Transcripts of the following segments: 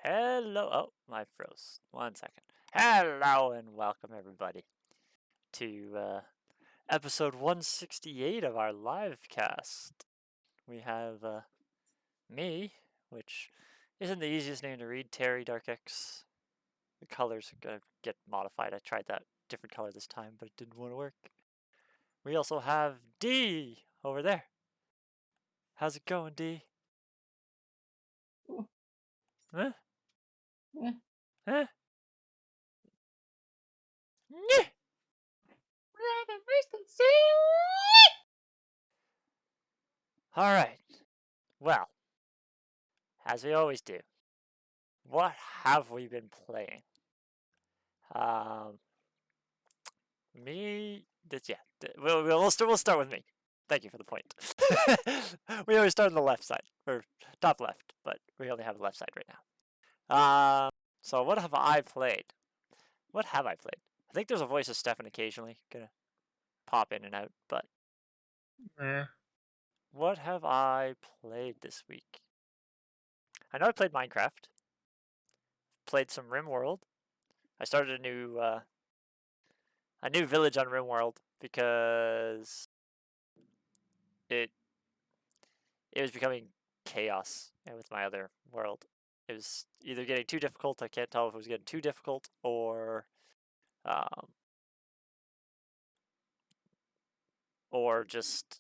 Hello. Oh, my froze. 1 second. Hello and welcome everybody to episode 168 of our live cast. We have me, which isn't the easiest name to read, Terry DarkX. The colors are gonna get modified. I tried that different color this time, but it didn't want to work. We also have D over there. How's it going, D? Huh? Yeah. Huh? Nyeh! All right. Well, as we always do, what have we been playing? Um, me. We'll start with me. Thank you for the point. We always start on the left side or top left, but we only have the left side right now. So what have I played? What have I played? I think there's a voice of Stefan occasionally gonna pop in and out, but what have I played this week? I know I played Minecraft. Played some RimWorld. I started a new village on RimWorld because it it was becoming chaos with my other world. It was either getting too difficult. I can't tell if it was getting too difficult um, or just.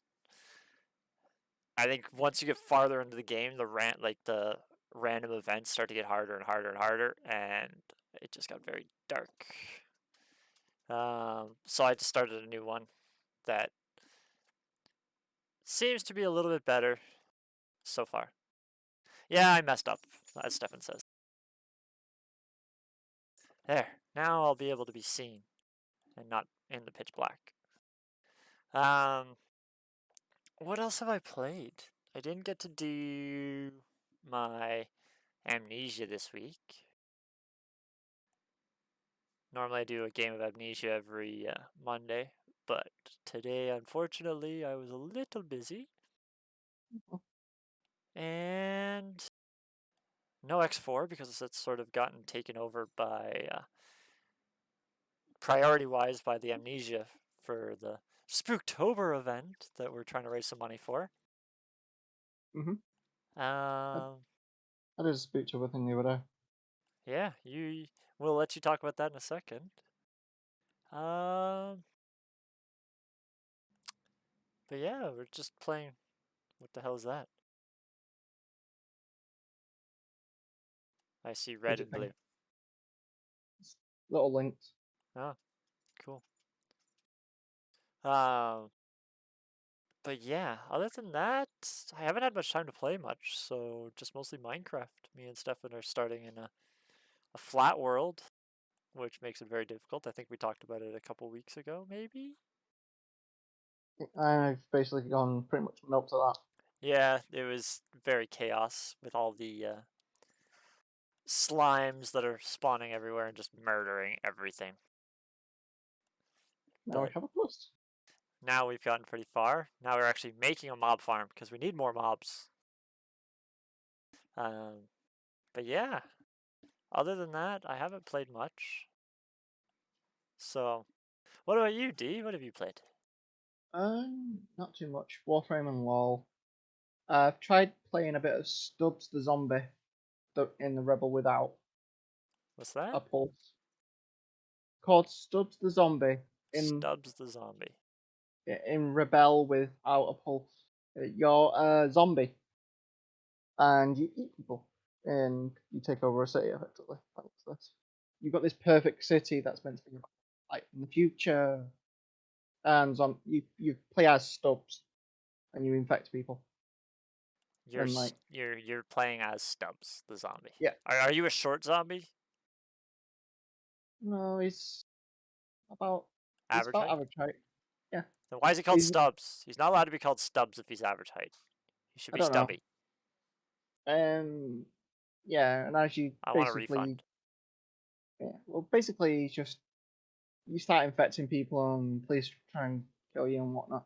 I think once you get farther into the game, the random events start to get harder and harder and harder, and it just got very dark. So I just started a new one that seems to be a little bit better so far. Yeah, I messed up, as Stefan says. There. Now I'll be able to be seen and not in the pitch black. What else have I played? I didn't get to do my Amnesia this week. Normally I do a game of Amnesia every Monday, but today, unfortunately, I was a little busy. And no X4 because it's sort of gotten taken over by priority-wise by the Amnesia for the Spooktober event that we're trying to raise some money for. Mhm. Um, I did a Spooktober thing the other day. yeah, we'll let you talk about that in a second. Um, but yeah, we're just playing. What the hell is that? I see red Fidget and thing. blue. Little links. Oh, cool. Um, but yeah, other than that, I haven't had much time to play much, so just mostly Minecraft. Me and Stefan are starting in a flat world, which makes it very difficult. I think we talked about it a couple weeks ago, maybe? I've basically gone pretty much up to that. Yeah, it was very chaos with all the slimes that are spawning everywhere and just murdering everything. Now we But have a plus. now we've gotten pretty far. Now we're actually making a mob farm because we need more mobs. But yeah, other than that, I haven't played much. So, what about you, D? What have you played? Not too much. Warframe and LoL. I've tried playing a bit of Stubbs the Zombie in the Rebel without What's a that? pulse. Called Stubbs the Zombie in Stubbs the zombie. Rebel without a pulse. You're a zombie and you eat people and you take over a city effectively. Thanks to this. You've got this perfect city that's meant to be like in the future, and you play as Stubbs and you infect people. And like You're playing as Stubbs the zombie. yeah, Are you a short zombie? no, he's Average about height? average height. Yeah, Then why is he called he's Stubbs? He's not allowed to be called Stubbs if he's average height. He should I be don't know. Stubby. Yeah, and as you I want a refund. basically basically it's just you start infecting people and police try and kill you and whatnot.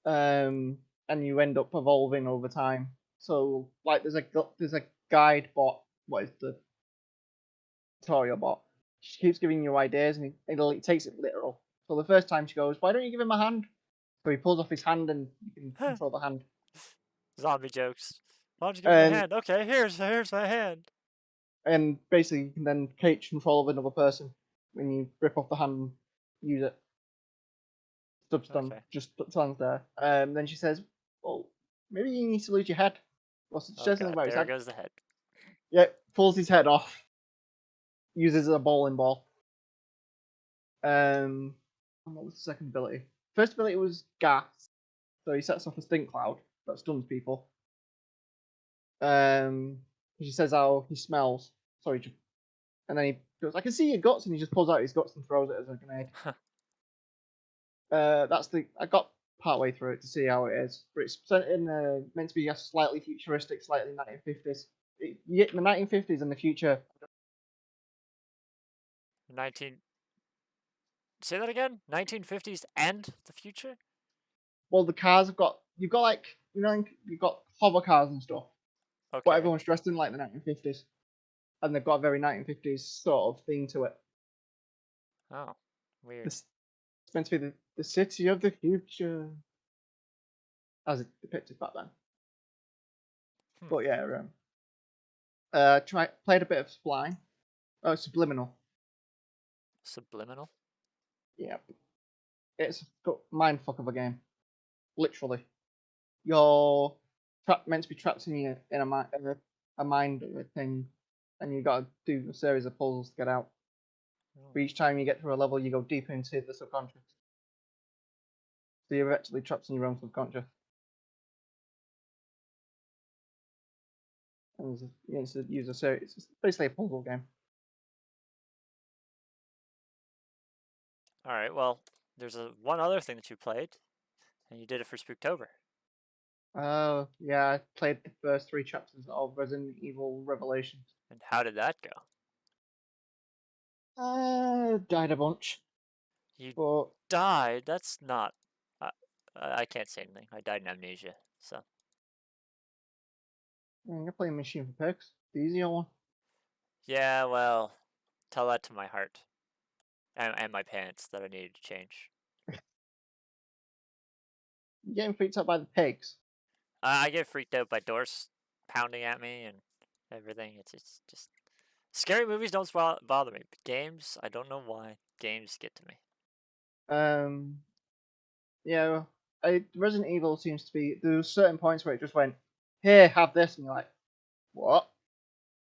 And you end up evolving over time. So like there's a guide bot what is the tutorial bot. She keeps giving you ideas, and it takes it literal. So the first time she goes, "Why don't you give him a hand?" So he pulls off his hand, and you can control the hand. Zombie jokes. Why don't you give him a And hand? Okay, here's my hand. and basically you can then take control of another person when you rip off the hand and use it. Substance Okay. just stands there. Then she says, "Well, maybe you need to lose your head." Well, she Oh says something god, about his there head. goes the head. Yeah, pulls his head off, uses a bowling ball. And what was the second ability? First ability was gas, so he sets off a stink cloud that stuns people. She says how he smells. Sorry, and then he goes, "I can see your guts," and he just pulls out his guts and throws it as a grenade. I got partway through it to see how it is, but it's meant to be a slightly futuristic, slightly 1950s. The 1950s and the future. 19. Say that again. 1950s and the future. Well, the cars have got you've got like you've got hover cars and stuff, but Okay. everyone's dressed in like the 1950s, and they've got a very 1950s sort of thing to it. Oh, weird. This it's meant to be the city of the future, as it depicted back then. Hmm. But yeah, played a bit of Subliminal. Subliminal. Yeah, it's a mindfuck of a game. Literally, you're meant to be trapped in a mind thing, and you got to do a series of puzzles to get out. Oh. But each time you get through a level, you go deeper into the subconscious. So you're actually trapped in your own subconscious. And you need to use a series. It's basically a puzzle game. All right. Well, there's one other thing that you played, and you did it for Spooktober. Yeah, I played the first 3 chapters of Resident Evil Revelations. And how did that go? Died a bunch, You but died. That's not. Uh, I can't say anything. I died in amnesia. So you're playing Machine for Pigs, the easier one. yeah. Well, tell that to my heart and my pants that I needed to change. You're getting freaked out by the pigs. I get freaked out by doors pounding at me and everything. It's just scary movies don't bother me. But games, I don't know why games get to me. Um, yeah, Resident Evil seems to be there's certain points where it just went, "Here, have this," and you're like, "What?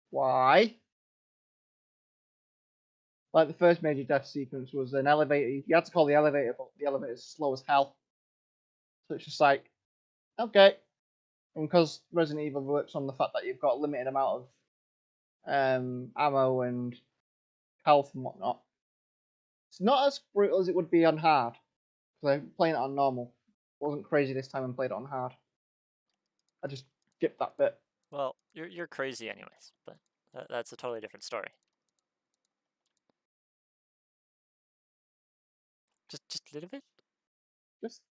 Why?" Like the first major death sequence was an elevator. You had to call the elevator, but the elevator's slow as hell. So it's just like, okay. And because Resident Evil works on the fact that you've got a limited amount of ammo and health and whatnot, it's not as brutal as it would be on hard. Because I'm playing it on normal. Wasn't crazy this time and played it on hard. I just skipped that bit. Well, you're crazy anyways, but that's a totally different story. Just a little bit. Just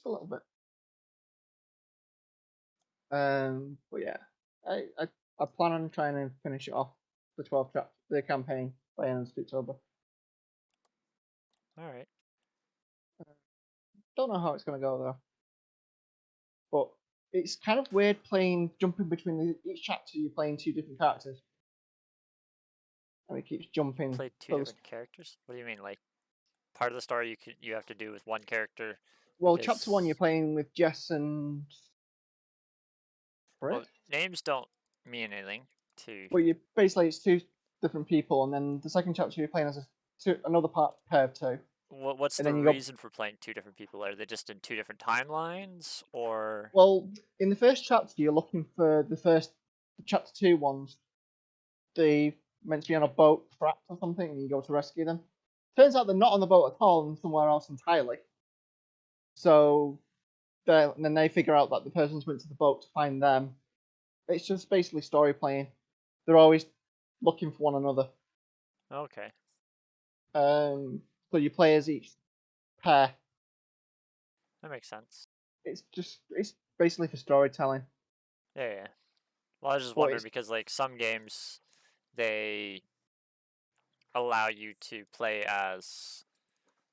a little bit. But yeah, I, I I plan on trying to finish it off the 12 chapter the campaign by end of October. All right. Don't know how it's gonna go though, but it's kind of weird playing jumping between each chapter. You're playing 2 different characters, and it keeps jumping. Played two different characters. What do you mean? Like part of the story you have to do with one character Well, chapter 1 you're because playing with Jess and well Britt. names don't mean anything to. Well, you basically it's 2 different people, and then the second chapter you're playing as another pair of 2, What's and the then you go. reason for playing two different people? Are they just in two different timelines or? Well, in the first chapter you're looking for the chapter 2 ones. They meant to be on a boat trapped or something, and you go to rescue them. Turns out they're not on the boat at all, and somewhere else entirely. So then they figure out that the person's went to the boat to find them. It's just basically story playing. They're always looking for one another. Okay, So you play as each pair. that makes sense. It's basically for storytelling. Yeah, yeah. Well, I was just But wondering it's because like some games they allow you to play as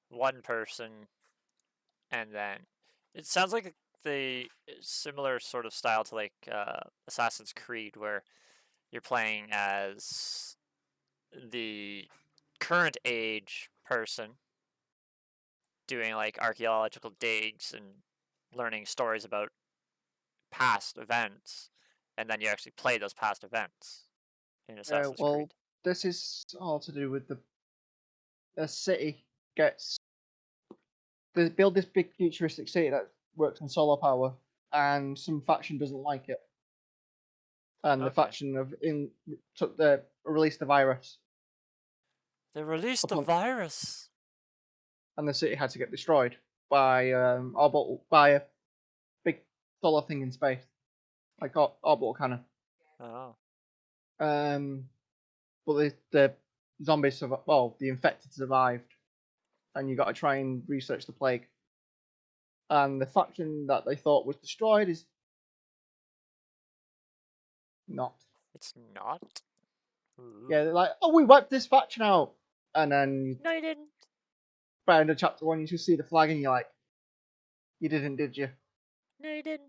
one person, and then it sounds like the similar sort of style to like Assassin's Creed, where you're playing as the current age person doing like archaeological digs and learning stories about past events, and then you actually play those past events in Assassin's Well, Creed. this is all to do with the city gets they build this big futuristic city that works on solar power, and some faction doesn't like it, and the Okay. faction of in took the released the virus They released the upon, virus. and the city had to get destroyed by by a big solar thing in space, like orbital cannon. Oh. Um, but the zombies survived. Well, the infected survived, and you got to try and research the plague. And the faction that they thought was destroyed is not. It's not? Ooh. Yeah, they're like, oh, we wiped this faction out, and then you No, you didn't. by end of chapter one, you just see the flag, and you're like, you didn't, did you? No, you didn't.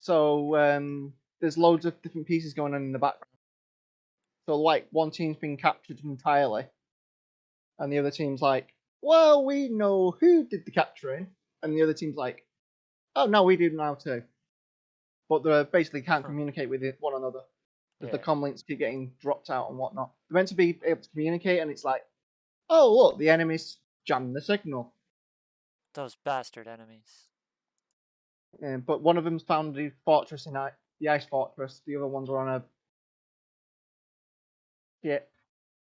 So there's loads of different pieces going on in the background. So like one team's been captured entirely, and the other team's like, well, we know who did the capturing, and the other team's like, oh no, we do now too. But they basically can't Huh. communicate with one another because the Yeah. comm links keep getting dropped out and whatnot. They're meant to be able to communicate, and it's like, oh look, the enemy's jammed the signal. Those bastard enemies. But one of them's found the fortress in the ice fortress. The other ones are on a ship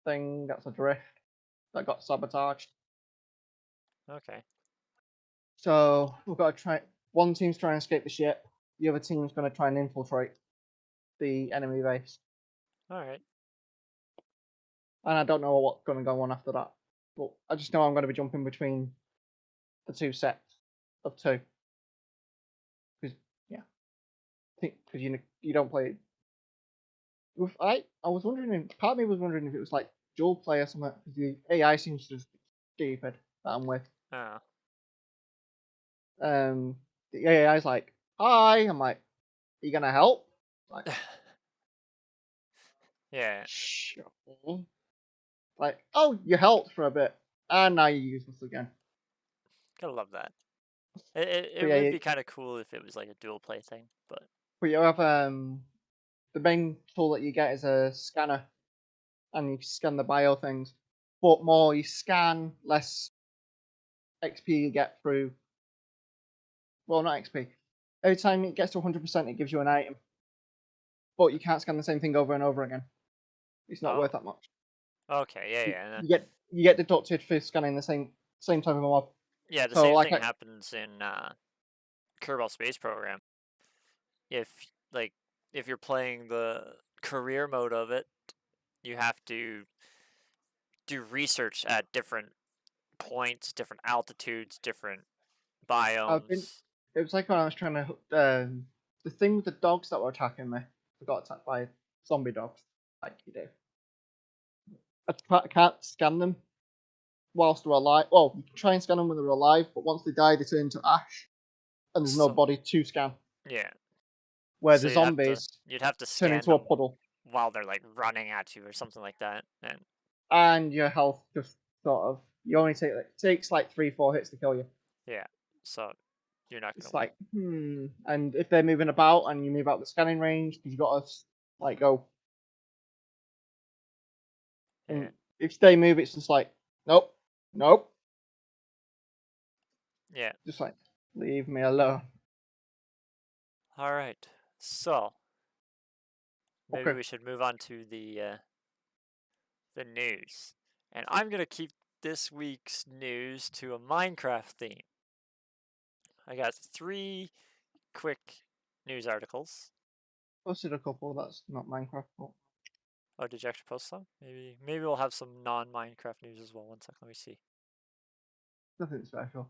thing that's adrift that got sabotaged. Okay. So we've got to try. One team's trying to escape the ship. The other team's going to try and infiltrate the enemy base. Alright. And I don't know what's going to go on after that. But I just know I'm going to be jumping between the two sets of two. Because yeah, because you don't play. I was wondering. Part of me was wondering if it was like dual play or something. Because the AI seems just stupid that I'm with. Oh. Um, the AI's like, "Hi," I'm like, "Are you gonna help?" Like, Yeah. sure. Like, oh, you helped for a bit, and now you use this again. Gotta love that. It But yeah, would be kind of cool if it was like a dual play thing, but you have the main tool that you get is a scanner, and you scan the bio things. But more you scan, less XP you get through. Well, not XP. Every time it gets to 100%, it gives you an item. But you can't scan the same thing over and over again. It's not oh. worth that much. Okay, yeah, yeah. You get deducted for scanning the same type of mob. Yeah, the So same like thing happens in Kerbal Space Program. If like if you're playing the career mode of it, you have to do research at different points, different altitudes, different I've been. biomes. It was like when I was trying to the thing with the dogs that were attacking me. I got attacked by zombie dogs, like you do. I can't scan them whilst they're alive. Well, you can try and scan them when they're alive, but once they die, they turn into ash, and there's no So body to scan. yeah, Where so the zombies you'd have to turn scan into a them puddle, while they're like running at you or something like that. And and your health just sort of you only take like takes like 3-4 hits to kill you. yeah, so you're not It's gonna win. like and if they're moving about and you move out the scanning range, you got to like go. Yeah, And if they move, it's just like nope, nope, yeah. just like leave me alone. All right. So maybe Okay, we should move on to the news, and I'm gonna keep this week's news to a Minecraft theme. I got three quick news articles. posted a couple. That's not Minecraft, but Oh, did you actually post some? Maybe we'll have some non-Minecraft news as well. One sec, let me see. nothing special.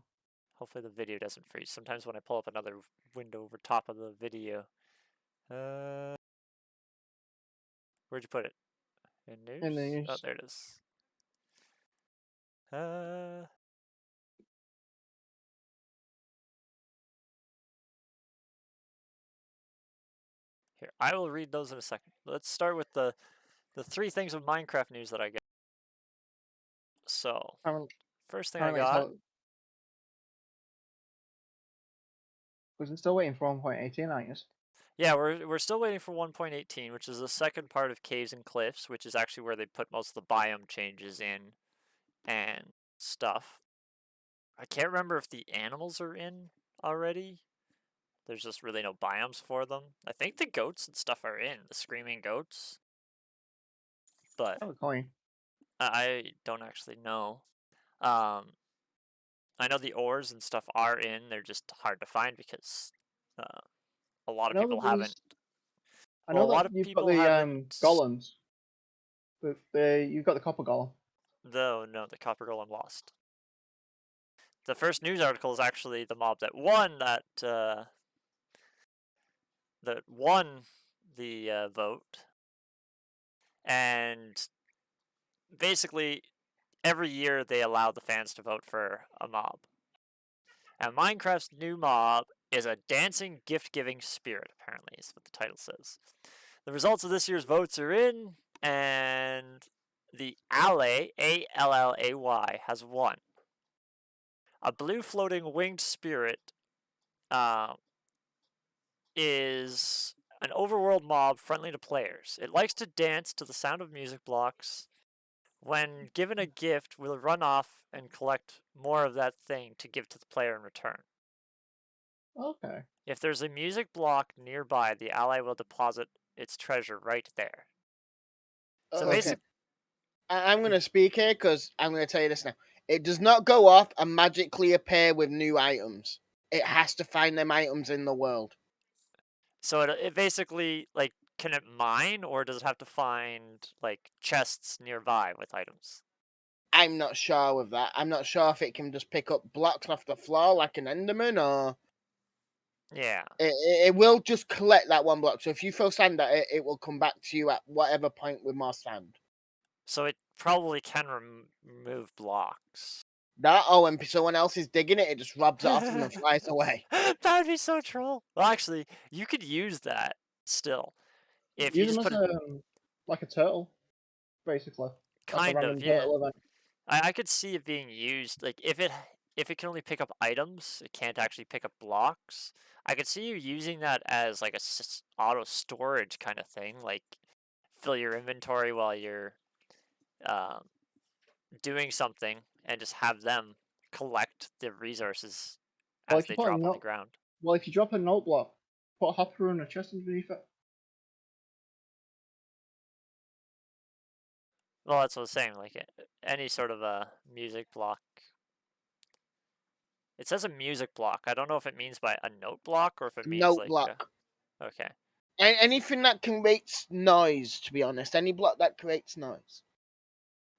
Hopefully the video doesn't freeze. Sometimes when I pull up another window over top of the video, where'd you put it? In news? in the Oh, news. there it is. Here, I will read those in a second. Let's start with the 3 things of Minecraft news that I got. So, first thing I Apparently, got. because it's still waiting for 1.18, aren't you? Yeah, we're still waiting for 1.18, which is the second part of Caves and Cliffs, which is actually where they put most of the biome changes in and stuff. I can't remember if the animals are in already. There's just really no biomes for them. I think the goats and stuff are in, the screaming goats. But Have a coin. I don't actually know. Um, I know the ores and stuff are in. They're just hard to find because a lot I of know people that haven't. there's. I Well, know a lot that of you've got people the haven't. golems. You've got the copper golem. Though no, the copper golem lost. The first news article is actually the mob that won that won the vote, and basically every year they allow the fans to vote for a mob. And Minecraft's new mob is a dancing gift-giving spirit, apparently, is what the title says. The results of this year's votes are in, and the Allay, Allay, has won. A blue floating winged spirit is an overworld mob friendly to players. It likes to dance to the sound of music blocks. When given a gift, will run off and collect more of that thing to give to the player in return. Okay. If there's a music block nearby, the ally will deposit its treasure right there. So Okay. basic. I'm going to speak here because I'm going to tell you this now. It does not go off and magically appear with new items. It has to find them items in the world. So it basically, like, can it mine, or does it have to find like chests nearby with items? I'm not sure with that. I'm not sure if it can just pick up blocks off the floor like an Enderman, or Yeah. it will just collect that one block. So if you throw sand at it, it will come back to you at whatever point with more sand. So it probably can remove blocks. That, oh, when someone else is digging it, it just robs it off them and flies away. That would be so troll. Well, actually, you could use that still if you Use them just as put it like a turtle, basically, like a kind of, random yeah. turtle event. I could see it being used like if it can only pick up items, it can't actually pick up blocks. I could see you using that as like a auto storage kind of thing, like fill your inventory while you're um, doing something, and just have them collect the resources Well, as if you they put a drop on the note, ground. well, if you drop a note block, put a hopper and a chest underneath it. Well, that's what I was saying. Like any sort of a music block. It says a music block. I don't know if it means by a note block or if it means Note like block. okay. Anything that creates noise, to be honest. Any block that creates noise.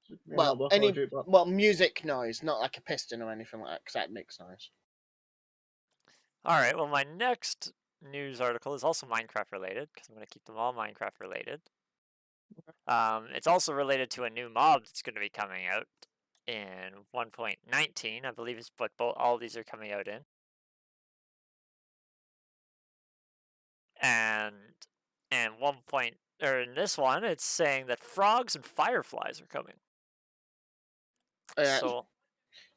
A note block or a jukebox. Music noise, not like a piston or anything like that, because that makes noise. All right. Well, my next news article is also Minecraft related because I'm going to keep them all Minecraft related. It's also related to a new mob that's going to be coming out in 1.19, I believe is what all these are coming out in. And in this one, it's saying that frogs and fireflies are coming. So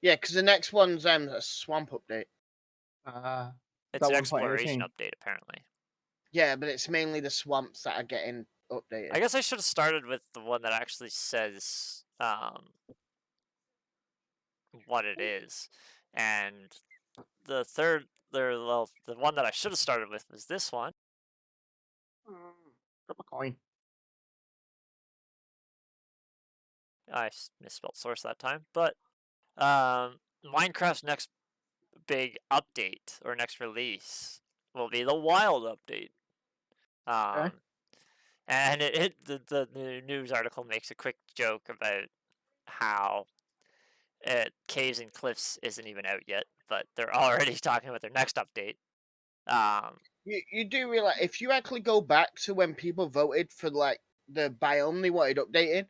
yeah, because the next one's a swamp update. it's That an exploration 1.18. update apparently. Yeah, but it's mainly the swamps that are getting updated. I guess I should have started with the one that actually says what it is, and the third, the one that I should have started with was this one. Drop a coin. I misspelled source that time, but Minecraft's next big update or next release will be the Wild update. Okay. And the news article makes a quick joke about how Caves and Cliffs isn't even out yet, but they're already talking about their next update. You do realize if you actually go back to when people voted for like the biome they wanted updating.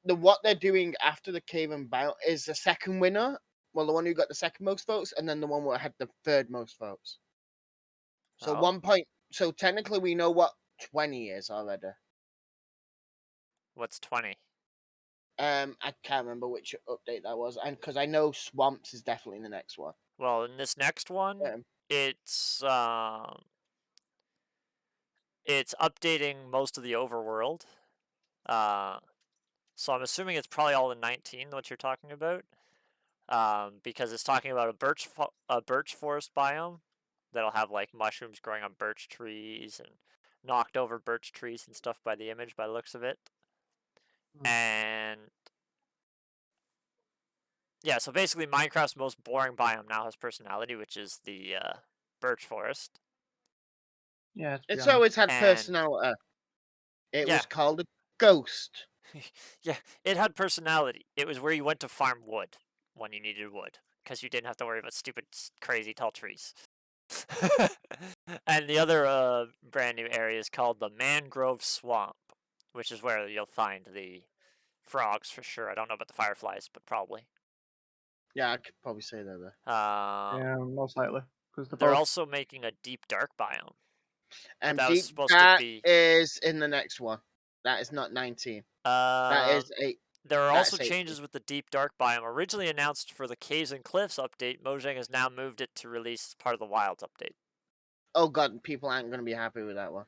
What they're doing after the cave and biome is the second winner. Well, the one who got the second most votes, and then the one who had the third most votes. So Oh. 1 point. So technically, we know what 20 is already. What's 20? I can't remember which update that was, and because I know swamps is definitely the next one. Well, in this next one, it's updating most of the overworld. So I'm assuming it's probably all in 19 what you're talking about, because it's talking about a birch forest biome that'll have like mushrooms growing on birch trees and knocked over birch trees and stuff by the image by the looks of it. And yeah, so basically Minecraft's most boring biome now has personality, which is the birch forest. Yeah, It's always had And- personality. It Yeah. was called a ghost. Yeah, it had personality. It was where you went to farm wood when you needed wood, because you didn't have to worry about stupid, crazy tall trees. And the other brand new area is called the Mangrove Swamp, which is where you'll find the frogs for sure. I don't know about the fireflies, but probably. Yeah, I could probably say that there. yeah, most likely. Because They're also making a deep dark biome. And that was deep, supposed to that be- is in the next one. That is not 19. That is 8. There are That's also 18. changes with the deep dark biome. Originally announced for the Caves and Cliffs update, Mojang has now moved it to release as part of the Wilds update. Oh god, people aren't going to be happy with that one.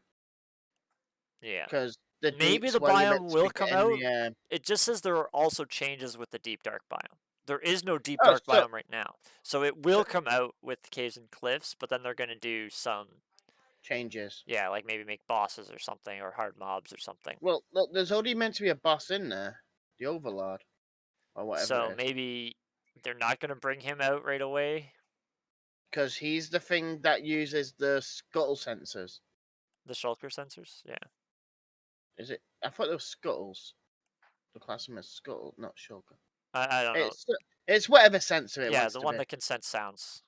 Yeah. Because the Maybe deeps the where you're biome meant to will be come getting out. It just says there are also changes with the deep dark biome. There is no deep Oh, dark so- biome right now. So it will come out with the Caves and Cliffs, but then they're going to do some, changes. yeah, like maybe make bosses or something, or hard mobs or something. Well, look, there's only meant to be a boss in there. The Overlord. Or whatever So it is. maybe they're not going to bring him out right away. Because he's the thing that uses the scuttle sensors. The shulker sensors? Yeah. Is it? I thought they were scuttles. The class them as scuttle, not shulker. I don't know. It's whatever sensor it Yeah, wants the to one be. that can sense sounds,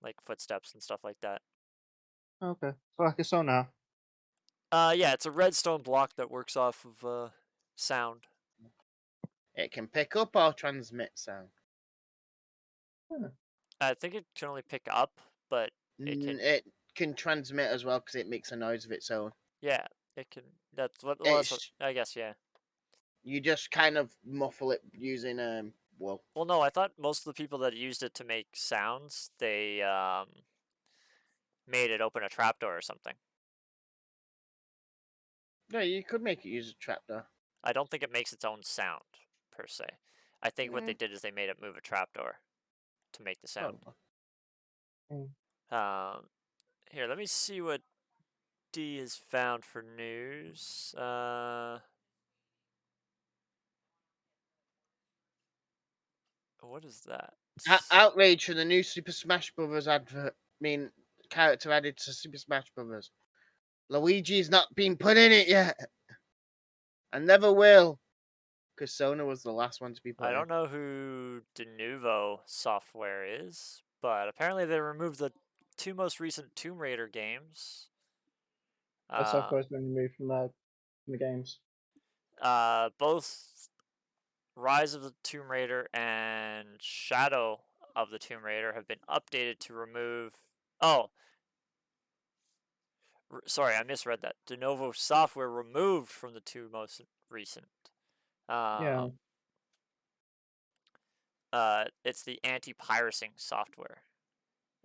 like footsteps and stuff like that. Okay, so like a sonar. Yeah, it's a redstone block that works off of sound. It can pick up or transmit sound. I think it can only pick up, but It can transmit as well because it makes a noise of its own. yeah, it can. That's what. Well, that's what, It's, I guess. Yeah. you just kind of muffle it using well. Well, no, I thought most of the people that used it to make sounds, they made it open a trapdoor or something. Yeah, you could make it use a trapdoor. I don't think it makes its own sound per se. I think what they did is they made it move a trapdoor to make the sound. Here, let me see what D has found for news. What is that? Outrage for the new Super Smash Brothers advert. Character added to Super Smash Brothers. Luigi's not been put in it yet. And never will. Because Sona was the last one to be put I in. don't know who Denuvo Software is, but apparently they removed the 2 most recent Tomb Raider games. That software's been removed from the games. Both Rise of the Tomb Raider and Shadow of the Tomb Raider have been updated to remove. Oh, sorry, I misread that. Denuvo Software removed from the 2 most recent. Yeah. It's the anti-piracy software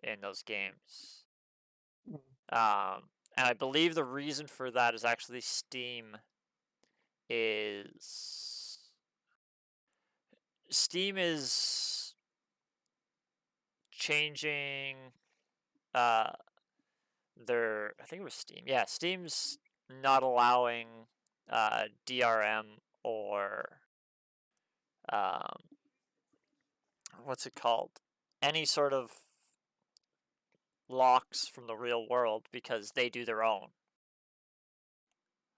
in those games. And I believe the reason for that is actually Steam is changing their, I think it was Steam. Yeah, Steam's not allowing DRM or what's it called? Any sort of locks from the real world because they do their own.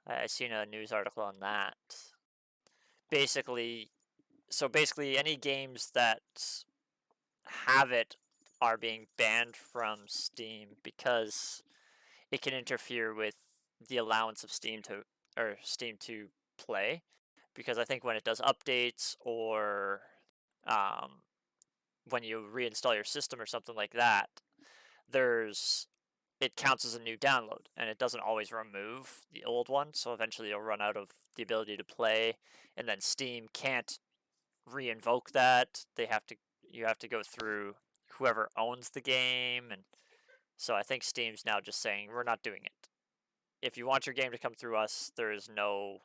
I seen a news article on that. Basically, any games that have it are being banned from Steam because it can interfere with the allowance of Steam to or Steam to play, because I think when it does updates or when you reinstall your system or something like that, it counts as a new download, and it doesn't always remove the old one. So eventually, you'll run out of the ability to play, and then Steam can't re-invoke that. You have to go through whoever owns the game, and so I think Steam's now just saying we're not doing it. If you want your game to come through us, there is no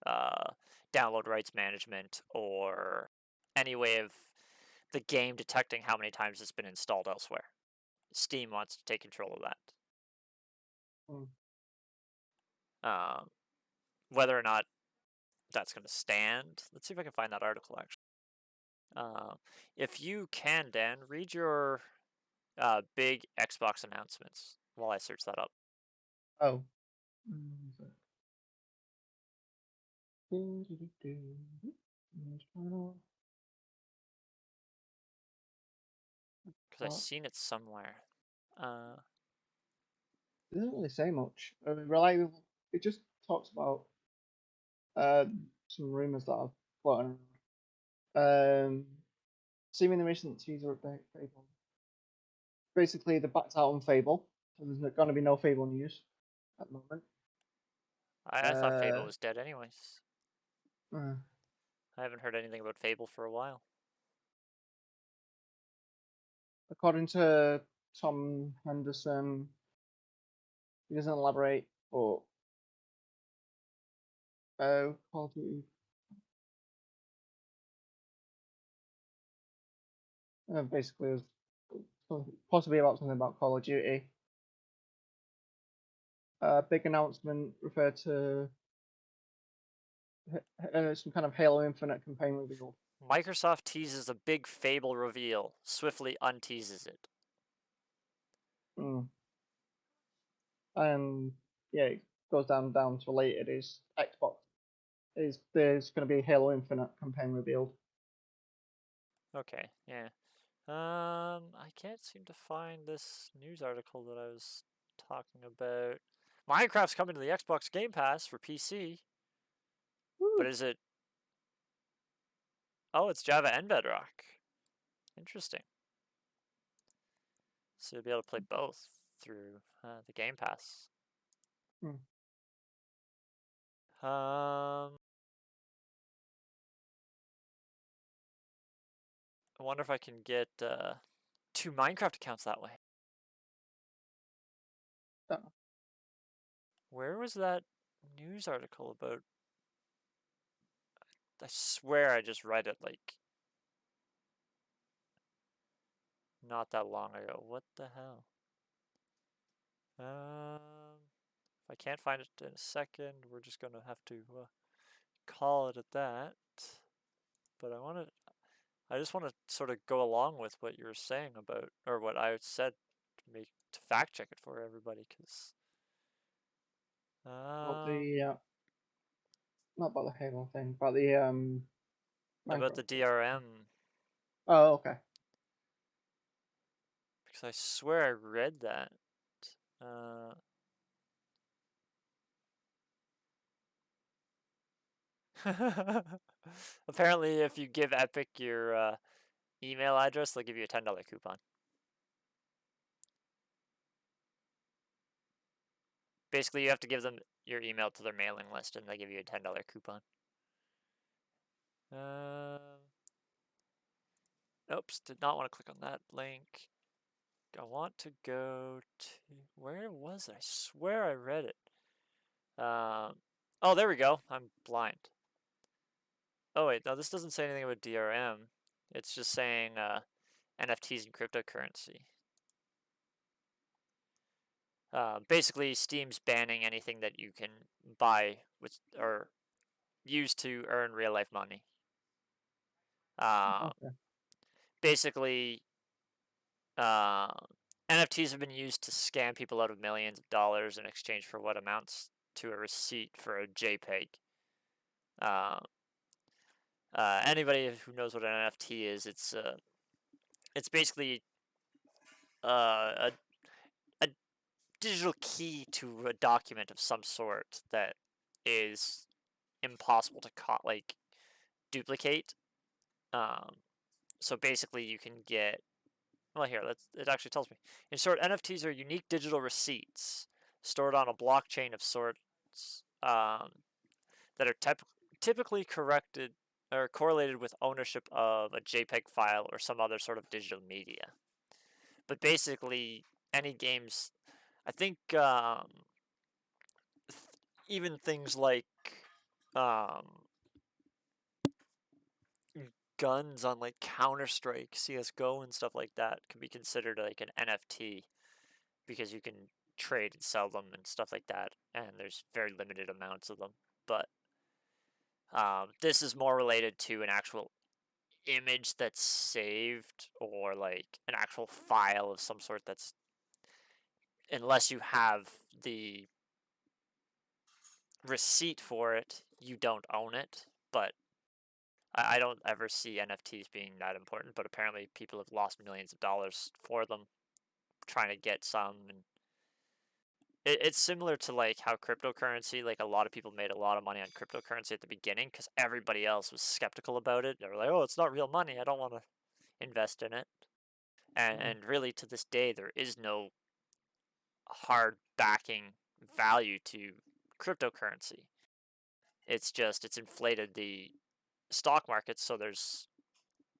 download rights management or any way of the game detecting how many times it's been installed elsewhere. Steam wants to take control of that. Whether or not that's going to stand, let's see if I can find that article actually. If you can, Dan, read your big Xbox announcements while I search that up. Oh. Because I've seen it somewhere. It doesn't really say much. Reliable. It just talks about some rumors that I've floating around. Seemingly recent teaser update Fable. Basically, they backed out on Fable, so there's going to be no Fable news at the moment. I thought Fable was dead anyways. I haven't heard anything about Fable for a while. According to Tom Henderson, he doesn't elaborate, but Call of Duty. Basically, it was possibly about something about Call of Duty. Big announcement referred to some kind of Halo Infinite campaign reveal. Microsoft teases a big Fable reveal, swiftly unteases it. And yeah, it goes down to related is Xbox. There's going to be a Halo Infinite campaign revealed. Okay, yeah. I can't seem to find this news article that I was talking about. Minecraft's coming to the Xbox Game Pass for PC. Woo. But is it... Oh, it's Java and Bedrock. Interesting. So you'll be able to play both through the Game Pass. I wonder if I can get 2 Minecraft accounts that way. Where was that news article about? I swear I just read it like not that long ago. What the hell? If I can't find it in a second, we're just gonna have to call it at that. But I just want to sort of go along with what you were saying about, or what I said to fact check it for everybody, because About the not about the Halo thing, about the about the DRM. Oh, okay. Because I swear I read that. Apparently, if you give Epic your email address, they'll give you a $10 coupon. Basically, you have to give them your email to their mailing list, and they give you a $10 coupon. Oops, did not want to click on that link. I want to go to... Where was it? I swear I read it. Oh, there we go. I'm blind. Oh, wait. No, this doesn't say anything about DRM. It's just saying NFTs and cryptocurrency. Basically, Steam's banning anything that you can buy with or use to earn real life money. Okay. Basically, NFTs have been used to scam people out of millions of dollars in exchange for what amounts to a receipt for a JPEG. Anybody who knows what an NFT is, it's basically a digital key to a document of some sort that is impossible to duplicate. So basically, you can get. Well, here, it actually tells me. In short, NFTs are unique digital receipts stored on a blockchain of sorts that are typically correlated with ownership of a JPEG file or some other sort of digital media. But basically, any games, I think, even things like um, guns on like Counter-Strike, CS:GO, and stuff like that can be considered like an NFT because you can trade and sell them and stuff like that, and there's very limited amounts of them. But this is more related to an actual image that's saved or like an actual file of some sort that's, unless you have the receipt for it, you don't own it. But I don't ever see NFTs being that important, but apparently people have lost millions of dollars for them trying to get some. And it's similar to like how cryptocurrency, like a lot of people made a lot of money on cryptocurrency at the beginning because everybody else was skeptical about it. They were like, oh, it's not real money, I don't want to invest in it. And really, to this day, there is no hard backing value to cryptocurrency. It's inflated the stock market, so there's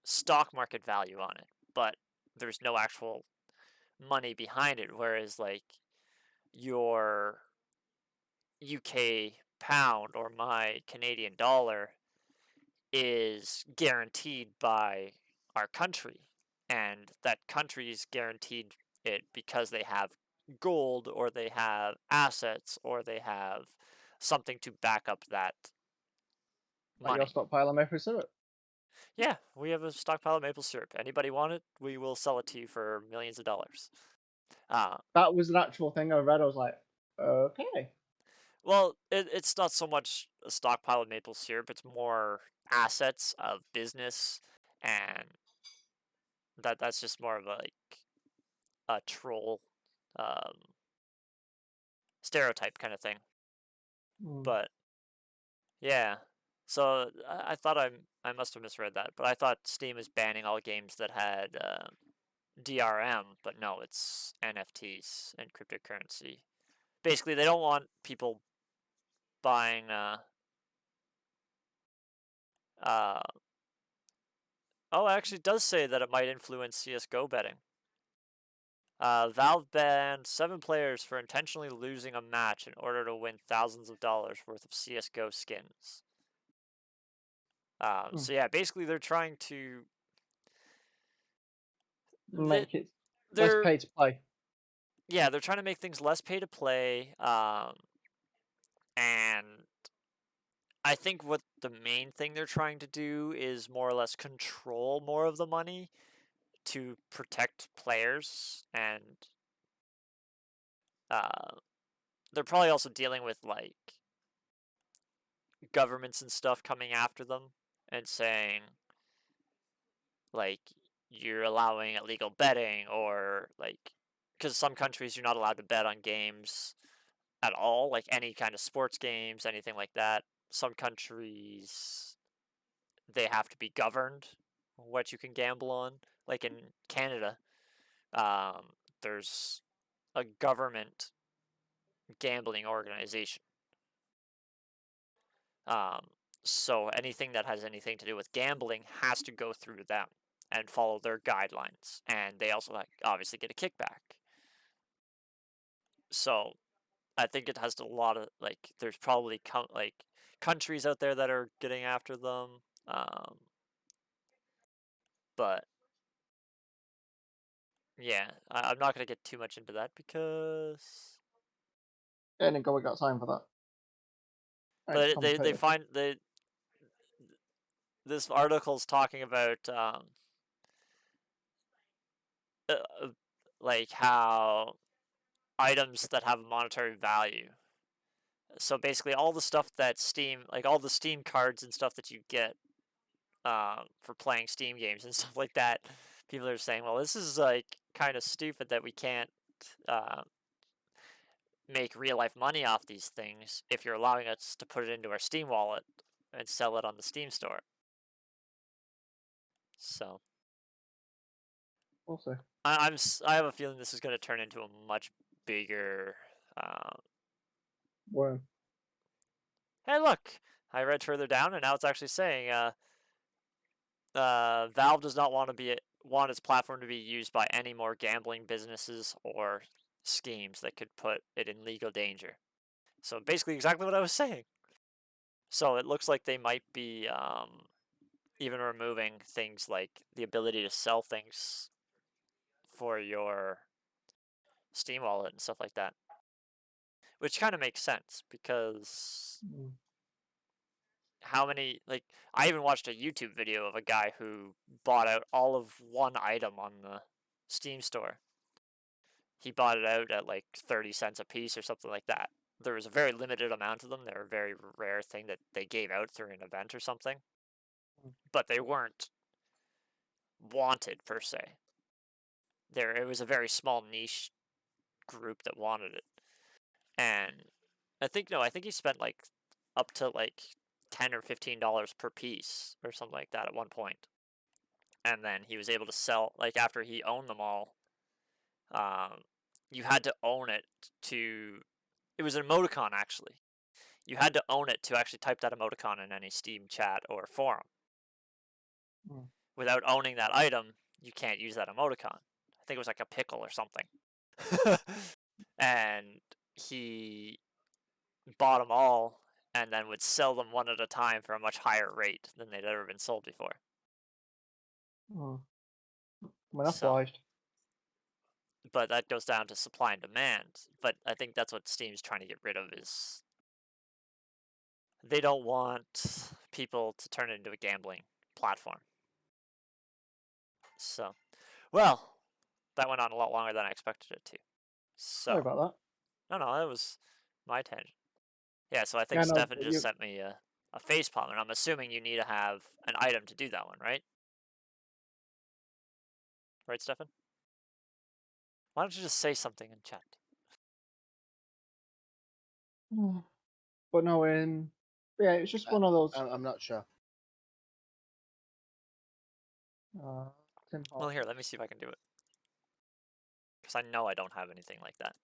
stock market value on it, but there's no actual money behind it. Whereas like your UK pound or my Canadian dollar is guaranteed by our country, and that country is guaranteed it because they have gold or they have assets or they have something to back up that Like your money. stockpile of maple syrup. Yeah, we have a stockpile of maple syrup. Anybody want it? We will sell it to you for millions of dollars. That was an actual thing I read. I was like, okay. Well, it's not so much a stockpile of maple syrup. It's more assets of business, and that's just more of a troll um, stereotype kind of thing. But yeah, so I thought I must have misread that, but I thought Steam is banning all games that had DRM, but no, it's NFTs and cryptocurrency. Basically, they don't want people buying oh, actually, it does say that it might influence CS:GO betting. Valve banned 7 players for intentionally losing a match in order to win thousands of dollars worth of CS:GO skins. So yeah, basically they're trying to Make it less they're pay to play. yeah, they're trying to make things less pay to play. And I think what the main thing they're trying to do is more or less control more of the money to protect players, and they're probably also dealing with like governments and stuff coming after them and saying like you're allowing illegal betting, or like, because some countries you're not allowed to bet on games at all, like any kind of sports games, anything like that. Some countries they have to be governed what you can gamble on. Like in Canada, there's a government gambling organization. Um, so anything that has anything to do with gambling has to go through them and follow their guidelines, and they also obviously get a kickback. So I think it has a lot of like. There's probably like countries out there that are getting after them, but yeah, I'm not gonna get too much into that because. Ain't we got time for that. But they find this article's talking about uh, like how items that have monetary value. So basically, all the stuff that Steam, like all the Steam cards and stuff that you get for playing Steam games and stuff like that, people are saying, well, this is like kind of stupid that we can't make real life money off these things if you're allowing us to put it into our Steam wallet and sell it on the Steam store. So We'll see. I have a feeling this is going to turn into a much bigger. Worm. Hey, look! I read further down, and now it's actually saying Valve does not want its platform to be used by any more gambling businesses or schemes that could put it in legal danger. So basically, exactly what I was saying. So it looks like they might be even removing things like the ability to sell things for your Steam wallet and stuff like that. Which kind of makes sense because how many, like, I even watched a YouTube video of a guy who bought out all of one item on the Steam store. He bought it out at like 30 cents a piece or something like that. There was a very limited amount of them. They were a very rare thing that they gave out through an event or something. But they weren't wanted per se. It was a very small niche group that wanted it. And I think he spent like up to like $10 or $15 per piece or something like that at one point. And then he was able to sell, like, after he owned them all, you had to own it to. It was an emoticon, actually. You had to own it to actually type that emoticon in any Steam chat or forum. Without owning that item, you can't use that emoticon. I think it was like a pickle or something. And he bought them all and then would sell them one at a time for a much higher rate than they'd ever been sold before. Monopolized. But that goes down to supply and demand. But I think that's what Steam's trying to get rid of, is they don't want people to turn it into a gambling platform. So, well, that went on a lot longer than I expected it to. So, Sorry about that. No, that was my tangent. Yeah, so I think Yeah, no, Stefan just sent me a facepalm, and I'm assuming you need to have an item to do that one, right? Right, Stefan? Why don't you just say something in chat? that. But no, yeah, it's just one of those. I'm not sure. Well, here, let me see if I can do it. Because I know I don't have anything like that.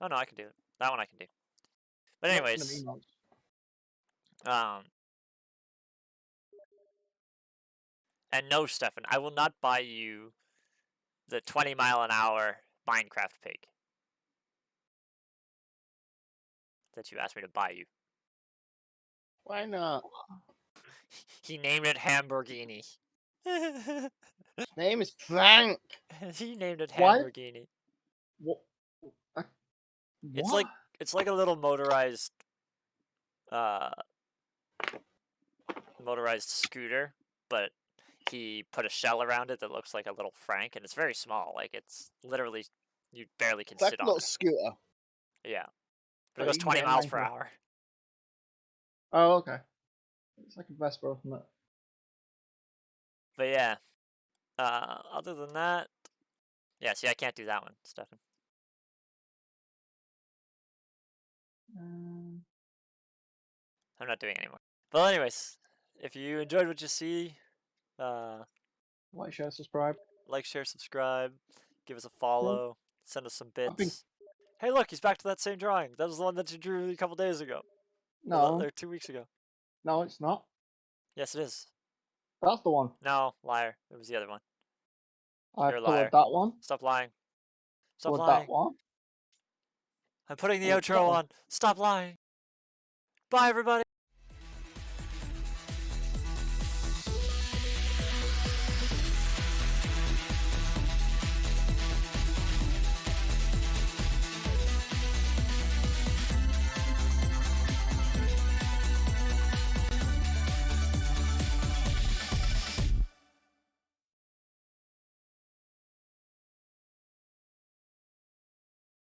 Oh, no, I can do it. That one I can do. But anyways, and no, Stefan, I will not buy you the 20-mile-an-hour Minecraft pig that you asked me to buy you. Why not? He named it Hamburgini. His name is Frank. He named it Why? Hamburgini. What? It's like a little motorized scooter, but he put a shell around it that looks like a little Frank, and it's very small. Like, it's literally, you barely can It's like sit a on little it. scooter. Yeah, but it But goes you can 20 get in miles per Minecraft. hour. Oh, okay. It's like a Vespa, isn't it? But yeah, other than that, yeah. See, I can't do that one, Stefan. I'm not doing it anymore. But anyways, if you enjoyed what you see, Like, share, subscribe. like, share, subscribe, give us a follow, send us some bits. Hey, look, he's back to that same drawing. That was the one that you drew a couple days ago. No. Or 2 weeks ago. No, it's not. Yes, it is. That's the one. No, liar. It was the other one. I You're a liar. colored that one. Stop lying. Stop Colored lying. that one. I'm putting the Colored outro on. Stop lying. Bye, everybody.